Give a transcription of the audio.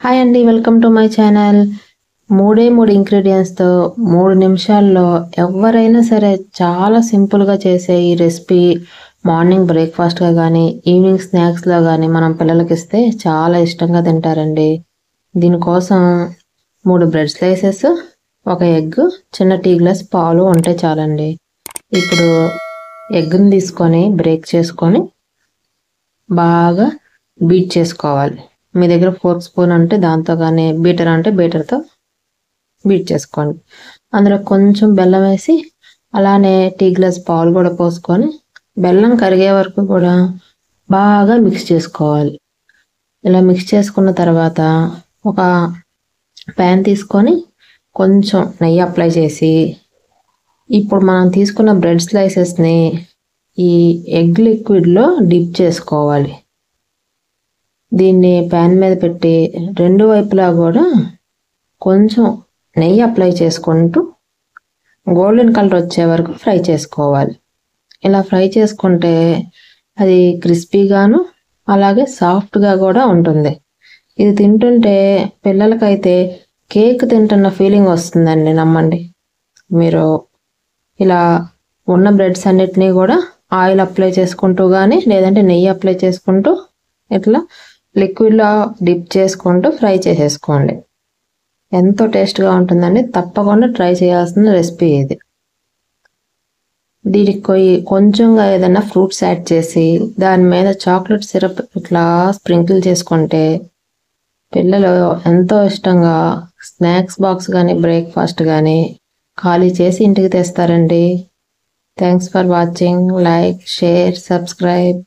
Hi అండి, welcome to my channel. మూడు ఇంగ్రీడియంట్స్తో 3 నిమిషాల్లో ఎవరైనా సరే చాలా సింపుల్గా చేసే ఈ రెసిపీ మార్నింగ్ బ్రేక్ఫాస్ట్గా కానీ ఈవినింగ్ స్నాక్స్లో కానీ మనం పిల్లలకి ఇస్తే చాలా ఇష్టంగా తింటారండి. దీనికోసం 3 బ్రెడ్ స్లైసెస్, ఒక ఎగ్, చిన్న టీ గ్లాస్ పాలు ఉంటే చాలండి. ఇప్పుడు ఎగ్ని తీసుకొని బ్రేక్ చేసుకొని బాగా బీట్ చేసుకోవాలి. మీ దగ్గర ఫోర్క్ స్పూన్ అంటే దాంతో కానీ, బీటర్ అంటే బీటర్తో బీట్ చేసుకోండి. అందులో కొంచెం బెల్లం వేసి అలానే టీ గ్లాస్ పాలు కూడా పోసుకొని బెల్లం కరిగే వరకు కూడా బాగా మిక్స్ చేసుకోవాలి. ఇలా మిక్స్ చేసుకున్న తర్వాత ఒక ప్యాన్ తీసుకొని కొంచెం నెయ్యి అప్లై చేసి ఇప్పుడు మనం తీసుకున్న బ్రెడ్ స్లైసెస్ని ఈ ఎగ్ లిక్విడ్లో డిప్ చేసుకోవాలి. దీన్ని ప్యాన్ మీద పెట్టి 2 వైపులా కూడా కొంచెం నెయ్యి అప్లై చేసుకుంటూ గోల్డెన్ కలర్ వచ్చే వరకు ఫ్రై చేసుకోవాలి. ఇలా ఫ్రై చేసుకుంటే అది క్రిస్పీగాను అలాగే సాఫ్ట్గా కూడా ఉంటుంది. ఇది తింటుంటే పిల్లలకైతే కేక్ తింటున్న ఫీలింగ్ వస్తుందండి, నమ్మండి. మీరు ఇలా ఉన్న బ్రెడ్స్ అన్నిటినీ కూడా ఆయిల్ అప్లై చేసుకుంటూ కానీ లేదంటే నెయ్యి అప్లై చేసుకుంటూ ఇట్లా లిక్విడ్లో డిప్ చేసుకుంటూ ఫ్రై చేసేసుకోండి. ఎంతో టేస్ట్గా ఉంటుందండి. తప్పకుండా ట్రై చేయాల్సిన రెసిపీ ఇది. దీనికి కొంచెంగా ఏదైనా ఫ్రూట్స్ యాడ్ చేసి దాని మీద చాక్లెట్ సిరప్ ఇట్లా స్ప్రింకిల్ చేసుకుంటే పిల్లలు ఎంతో ఇష్టంగా స్నాక్స్ బాక్స్ కానీ బ్రేక్ఫాస్ట్ కానీ ఖాళీ చేసి ఇంటికి తెస్తారండి. Thanks for watching. Like, share, subscribe.